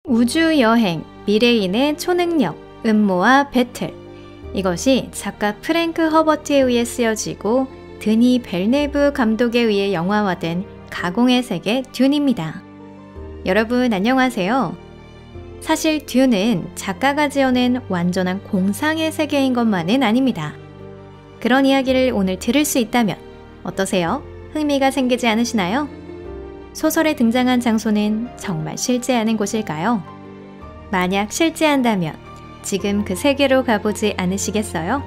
우주여행, 미래인의 초능력, 음모와 배틀. 이것이 작가 프랭크 허버트에 의해 쓰여지고 드니 벨네브 감독에 의해 영화화된 가공의 세계 듄입니다. 여러분 안녕하세요. 사실 듄은 작가가 지어낸 완전한 공상의 세계인 것만은 아닙니다. 그런 이야기를 오늘 들을 수 있다면 어떠세요? 흥미가 생기지 않으시나요? 소설에 등장한 장소는 정말 실제하는 곳일까요? 만약 실제한다면 지금 그 세계로 가보지 않으시겠어요?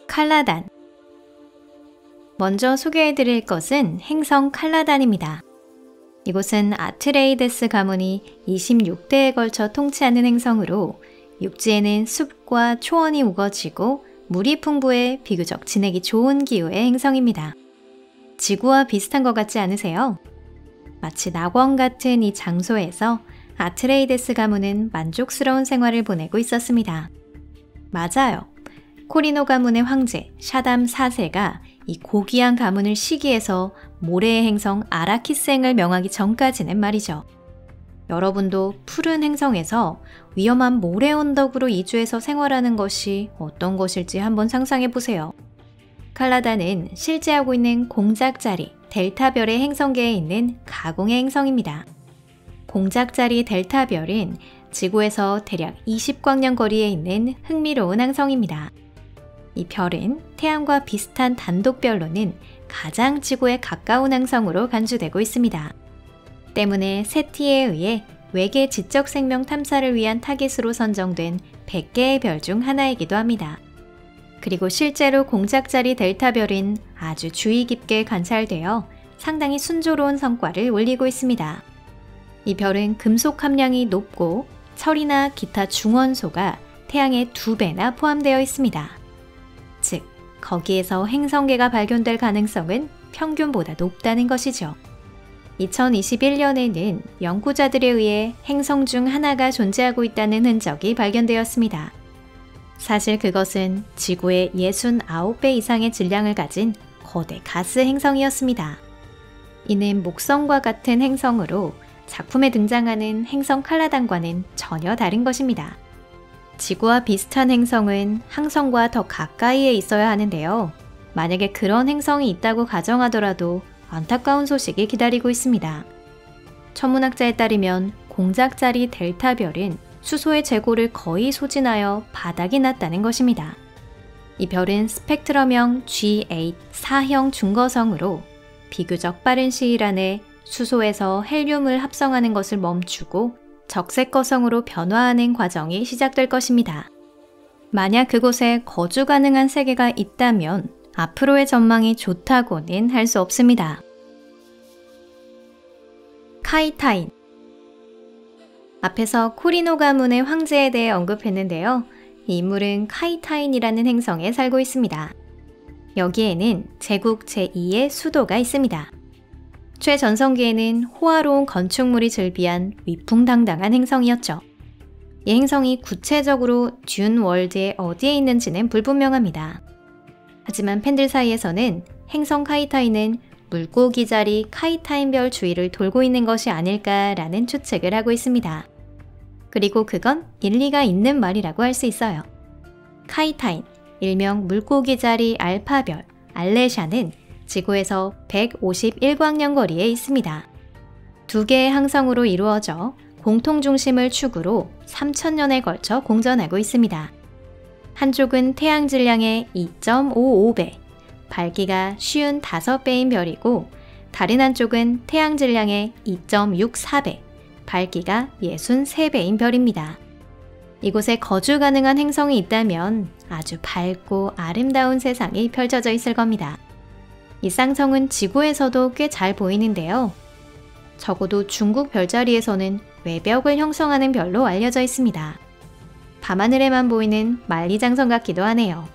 칼라단. 먼저 소개해드릴 것은 행성 칼라단입니다. 이곳은 아트레이데스 가문이 26대에 걸쳐 통치하는 행성으로 육지에는 숲과 초원이 우거지고 물이 풍부해 비교적 지내기 좋은 기후의 행성입니다. 지구와 비슷한 것 같지 않으세요? 마치 낙원 같은 이 장소에서 아트레이데스 가문은 만족스러운 생활을 보내고 있었습니다. 맞아요. 코리노 가문의 황제 샤담 4세가 이 고귀한 가문을 시기해서 모래의 행성 아라키스행을 명하기 전까지는 말이죠. 여러분도 푸른 행성에서 위험한 모래 언덕으로 이주해서 생활하는 것이 어떤 것일지 한번 상상해 보세요. 칼라단은 실제하고 있는 공작자리 델타별의 행성계에 있는 가공의 행성입니다. 공작자리 델타별은 지구에서 대략 20광년 거리에 있는 흥미로운 행성입니다. 이 별은 태양과 비슷한 단독별로는 가장 지구에 가까운 행성으로 간주되고 있습니다. 때문에 세티에 의해 외계 지적 생명 탐사를 위한 타깃으로 선정된 100개의 별 중 하나이기도 합니다. 그리고 실제로 공작자리 델타별은 아주 주의 깊게 관찰되어 상당히 순조로운 성과를 올리고 있습니다. 이 별은 금속 함량이 높고 철이나 기타 중원소가 태양의 2배나 포함되어 있습니다. 즉, 거기에서 행성계가 발견될 가능성은 평균보다 높다는 것이죠. 2021년에는 연구자들에 의해 행성 중 하나가 존재하고 있다는 흔적이 발견되었습니다. 사실 그것은 지구의 69배 이상의 질량을 가진 거대 가스 행성이었습니다. 이는 목성과 같은 행성으로 작품에 등장하는 행성 칼라단과는 전혀 다른 것입니다. 지구와 비슷한 행성은 항성과 더 가까이에 있어야 하는데요. 만약에 그런 행성이 있다고 가정하더라도 안타까운 소식이 기다리고 있습니다. 천문학자에 따르면 공작자리 델타별은 수소의 재고를 거의 소진하여 바닥이 났다는 것입니다. 이 별은 스펙트럼형 G8 4형 중거성으로 비교적 빠른 시일 안에 수소에서 헬륨을 합성하는 것을 멈추고 적색거성으로 변화하는 과정이 시작될 것입니다. 만약 그곳에 거주 가능한 세계가 있다면 앞으로의 전망이 좋다고는 할 수 없습니다. 카이타인. 앞에서 코리노 가문의 황제에 대해 언급했는데요. 이 인물은 카이타인이라는 행성에 살고 있습니다. 여기에는 제국 제2의 수도가 있습니다. 최전성기에는 호화로운 건축물이 즐비한 위풍당당한 행성이었죠. 이 행성이 구체적으로 듄 월드의 어디에 있는지는 불분명합니다. 하지만 팬들 사이에서는 행성 카이타인은 물고기 자리 카이타인별 주위를 돌고 있는 것이 아닐까라는 추측을 하고 있습니다. 그리고 그건 일리가 있는 말이라고 할 수 있어요. 카이타인, 일명 물고기 자리 알파별, 알레샤는 지구에서 151광년 거리에 있습니다. 두 개의 항성으로 이루어져 공통중심을 축으로 3000년에 걸쳐 공전하고 있습니다. 한쪽은 태양 질량의 2.55배, 밝기가 55배인 별이고 다른 한쪽은 태양 질량의 2.64배, 밝기가 63배인 별입니다. 이곳에 거주 가능한 행성이 있다면 아주 밝고 아름다운 세상이 펼쳐져 있을 겁니다. 이 쌍성은 지구에서도 꽤 잘 보이는데요. 적어도 중국 별자리에서는 외벽을 형성하는 별로 알려져 있습니다. 밤하늘에만 보이는 만리장성 같기도 하네요.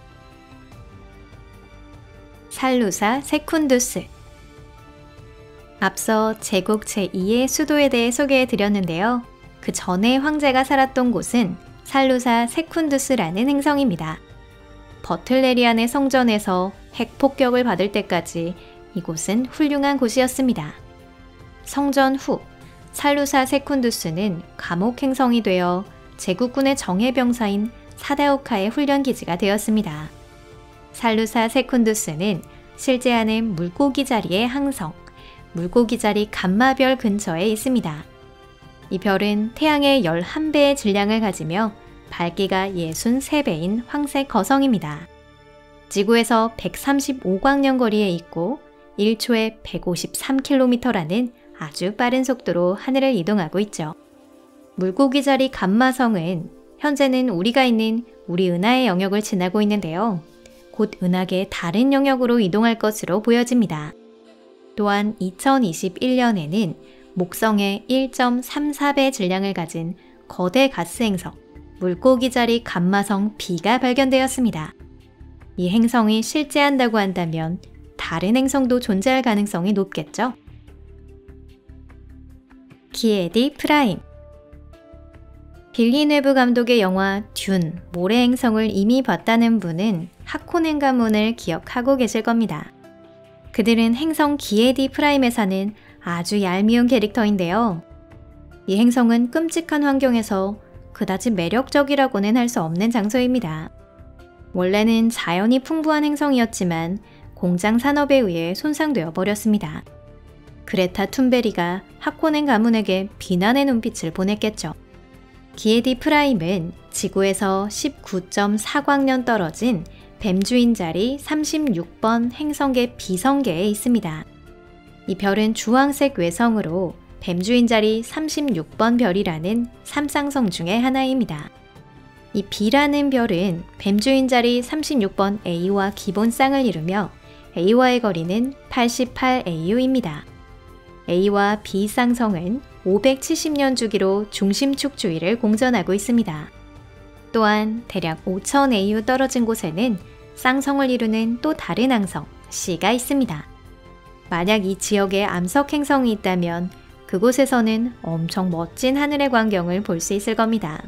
살루사 세쿤두스. 앞서 제국 제2의 수도에 대해 소개해 드렸는데요. 그 전에 황제가 살았던 곳은 살루사 세쿤두스라는 행성입니다. 버틀레리안의 성전에서 핵 폭격을 받을 때까지 이곳은 훌륭한 곳이었습니다. 성전 후 살루사 세쿤두스는 감옥 행성이 되어 제국군의 정예병사인 사다오카의 훈련기지가 되었습니다. 살루사 세쿤두스는 실제 안은 물고기 자리의 항성, 물고기 자리 감마별 근처에 있습니다. 이 별은 태양의 11배의 질량을 가지며 밝기가 63배인 황색 거성입니다. 지구에서 135광년 거리에 있고 1초에 153km라는 아주 빠른 속도로 하늘을 이동하고 있죠. 물고기 자리 감마성은 현재는 우리가 있는 우리 은하의 영역을 지나고 있는데요. 곧 은하계의 다른 영역으로 이동할 것으로 보여집니다. 또한 2021년에는 목성의 1.34배 질량을 가진 거대 가스 행성, 물고기 자리 감마성 B가 발견되었습니다. 이 행성이 실제한다고 한다면 다른 행성도 존재할 가능성이 높겠죠? 기에디 프라임. 빌리네브 감독의 영화 듄, 모래 행성을 이미 봤다는 분은 하코넨 가문을 기억하고 계실 겁니다. 그들은 행성 기에디 프라임에 사는 아주 얄미운 캐릭터인데요. 이 행성은 끔찍한 환경에서 그다지 매력적이라고는 할 수 없는 장소입니다. 원래는 자연이 풍부한 행성이었지만 공장 산업에 의해 손상되어 버렸습니다. 그레타 툰베리가 하코넨 가문에게 비난의 눈빛을 보냈겠죠. 기에디 프라임은 지구에서 19.4광년 떨어진 뱀주인 자리 36번 행성계 B성계에 있습니다. 이 별은 주황색 외성으로 뱀주인 자리 36번 별이라는 삼쌍성 중의 하나입니다. 이 B라는 별은 뱀주인 자리 36번 A와 기본 쌍을 이루며 A와의 거리는 88AU입니다. A와 B 쌍성은 570년 주기로 중심축 주위를 공전하고 있습니다. 또한 대략 5000AU 떨어진 곳에는 쌍성을 이루는 또 다른 항성 C가 있습니다. 만약 이 지역에 암석 행성이 있다면 그곳에서는 엄청 멋진 하늘의 광경을 볼 수 있을 겁니다.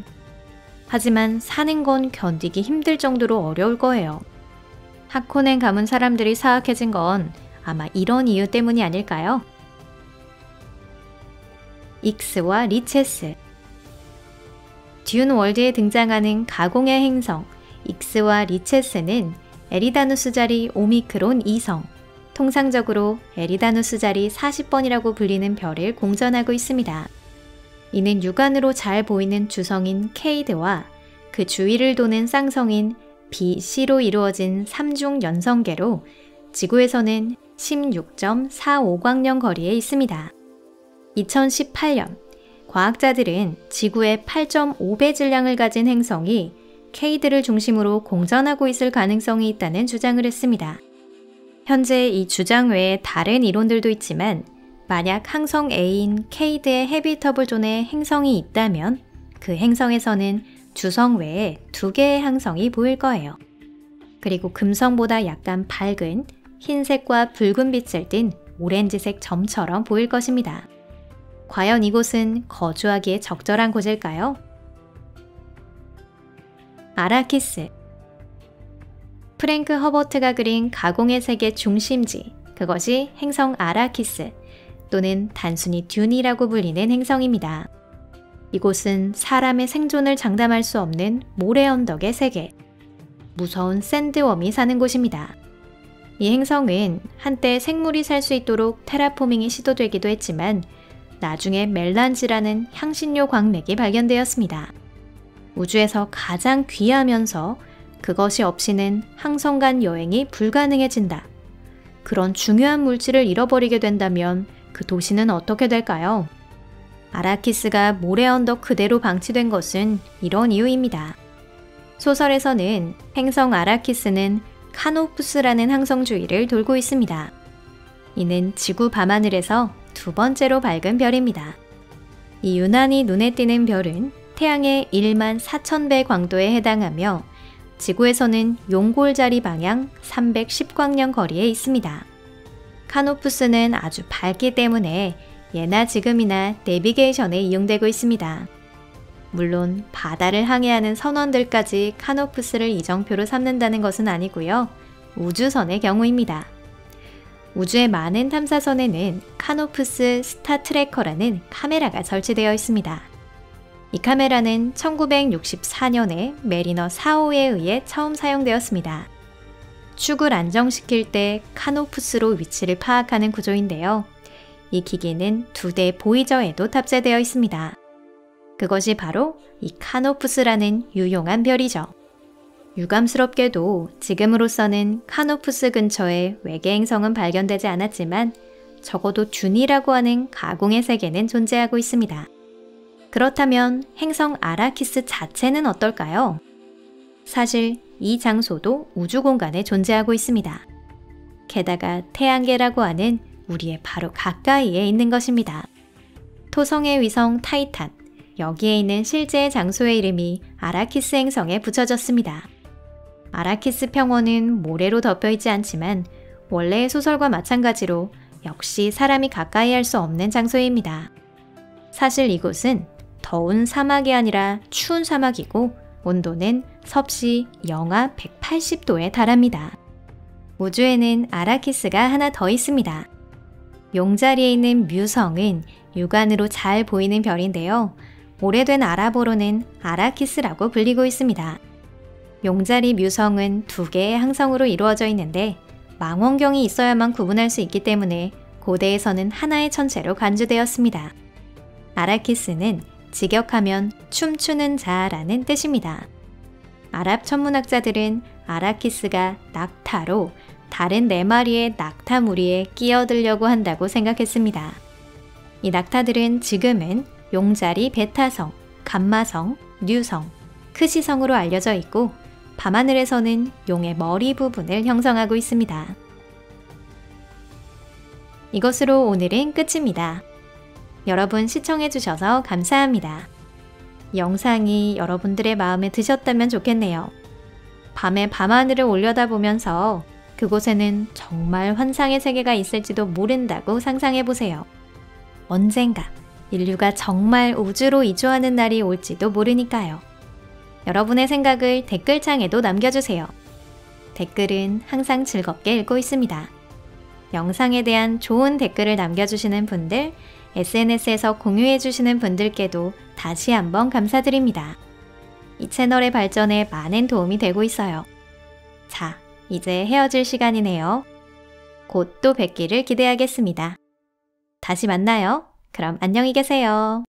하지만 사는 건 견디기 힘들 정도로 어려울 거예요. 하코넨 가문 사람들이 사악해진 건 아마 이런 이유 때문이 아닐까요? 익스와 리체스. 듄 월드에 등장하는 가공의 행성 익스와 리체스는 에리다누스 자리 오미크론 2성, 통상적으로 에리다누스 자리 40번이라고 불리는 별을 공전하고 있습니다. 이는 육안으로 잘 보이는 주성인 케이드와 그 주위를 도는 쌍성인 BC로 이루어진 3중 연성계로 지구에서는 16.45광년 거리에 있습니다. 2018년 과학자들은 지구의 8.5배 질량을 가진 행성이 케이드를 중심으로 공전하고 있을 가능성이 있다는 주장을 했습니다. 현재 이 주장 외에 다른 이론들도 있지만 만약 항성 A인 케이드의 헤비터블 존에 행성이 있다면 그 행성에서는 주성 외에 2개의 항성이 보일 거예요. 그리고 금성보다 약간 밝은 흰색과 붉은 빛을 띤 오렌지색 점처럼 보일 것입니다. 과연 이곳은 거주하기에 적절한 곳일까요? 아라키스. 프랭크 허버트가 그린 가공의 세계 중심지, 그것이 행성 아라키스 또는 단순히 듄이라고 불리는 행성입니다. 이곳은 사람의 생존을 장담할 수 없는 모래 언덕의 세계, 무서운 샌드웜이 사는 곳입니다. 이 행성은 한때 생물이 살 수 있도록 테라포밍이 시도되기도 했지만 나중에 멜란지라는 향신료 광맥이 발견되었습니다. 우주에서 가장 귀하면서 그것이 없이는 항성 간 여행이 불가능해진다. 그런 중요한 물질을 잃어버리게 된다면 그 도시는 어떻게 될까요? 아라키스가 모래 언덕 그대로 방치된 것은 이런 이유입니다. 소설에서는 행성 아라키스는 카노푸스라는 항성 주위를 돌고 있습니다. 이는 지구 밤하늘에서 2번째로 밝은 별입니다. 이 유난히 눈에 띄는 별은 태양의 1만 4,000배 광도에 해당하며 지구에서는 용골자리 방향 310광년 거리에 있습니다. 카노푸스는 아주 밝기 때문에 예나 지금이나 내비게이션에 이용되고 있습니다. 물론 바다를 항해하는 선원들까지 카노프스를 이정표로 삼는다는 것은 아니고요. 우주선의 경우입니다. 우주의 많은 탐사선에는 카노프스 스타 트래커라는 카메라가 설치되어 있습니다. 이 카메라는 1964년에 메리너 4호에 의해 처음 사용되었습니다. 축을 안정시킬 때 카노프스로 위치를 파악하는 구조인데요. 이 기기는 2대 보이저에도 탑재되어 있습니다. 그것이 바로 이 카노프스라는 유용한 별이죠. 유감스럽게도 지금으로서는 카노프스 근처에 외계 행성은 발견되지 않았지만 적어도 듄이라고 하는 가공의 세계는 존재하고 있습니다. 그렇다면 행성 아라키스 자체는 어떨까요? 사실 이 장소도 우주 공간에 존재하고 있습니다. 게다가 태양계라고 하는 우리의 바로 가까이에 있는 것입니다. 토성의 위성 타이탄, 여기에 있는 실제의 장소의 이름이 아라키스 행성에 붙여졌습니다. 아라키스 평원은 모래로 덮여 있지 않지만 원래의 소설과 마찬가지로 역시 사람이 가까이 할 수 없는 장소입니다. 사실 이곳은 더운 사막이 아니라 추운 사막이고 온도는 섭씨 영하 180도에 달합니다. 우주에는 아라키스가 하나 더 있습니다. 용자리에 있는 뮤성은 육안으로 잘 보이는 별인데요. 오래된 아랍어로는 아라키스라고 불리고 있습니다. 용자리 뮤성은 2개의 항성으로 이루어져 있는데 망원경이 있어야만 구분할 수 있기 때문에 고대에서는 하나의 천체로 간주되었습니다. 아라키스는 직역하면 춤추는 자라는 뜻입니다. 아랍 천문학자들은 아라키스가 낙타로 다른 4마리의 낙타 무리에 끼어들려고 한다고 생각했습니다. 이 낙타들은 지금은 용자리 베타성, 감마성, 뉴성, 크시성으로 알려져 있고 밤하늘에서는 용의 머리 부분을 형성하고 있습니다. 이것으로 오늘은 끝입니다. 여러분 시청해주셔서 감사합니다. 영상이 여러분들의 마음에 드셨다면 좋겠네요. 밤에 밤하늘을 올려다보면서 그곳에는 정말 환상의 세계가 있을지도 모른다고 상상해보세요. 언젠가 인류가 정말 우주로 이주하는 날이 올지도 모르니까요. 여러분의 생각을 댓글창에도 남겨주세요. 댓글은 항상 즐겁게 읽고 있습니다. 영상에 대한 좋은 댓글을 남겨주시는 분들, SNS에서 공유해주시는 분들께도 다시 한번 감사드립니다. 이 채널의 발전에 많은 도움이 되고 있어요. 자, 이제 헤어질 시간이네요. 곧 또 뵙기를 기대하겠습니다. 다시 만나요. 그럼 안녕히 계세요.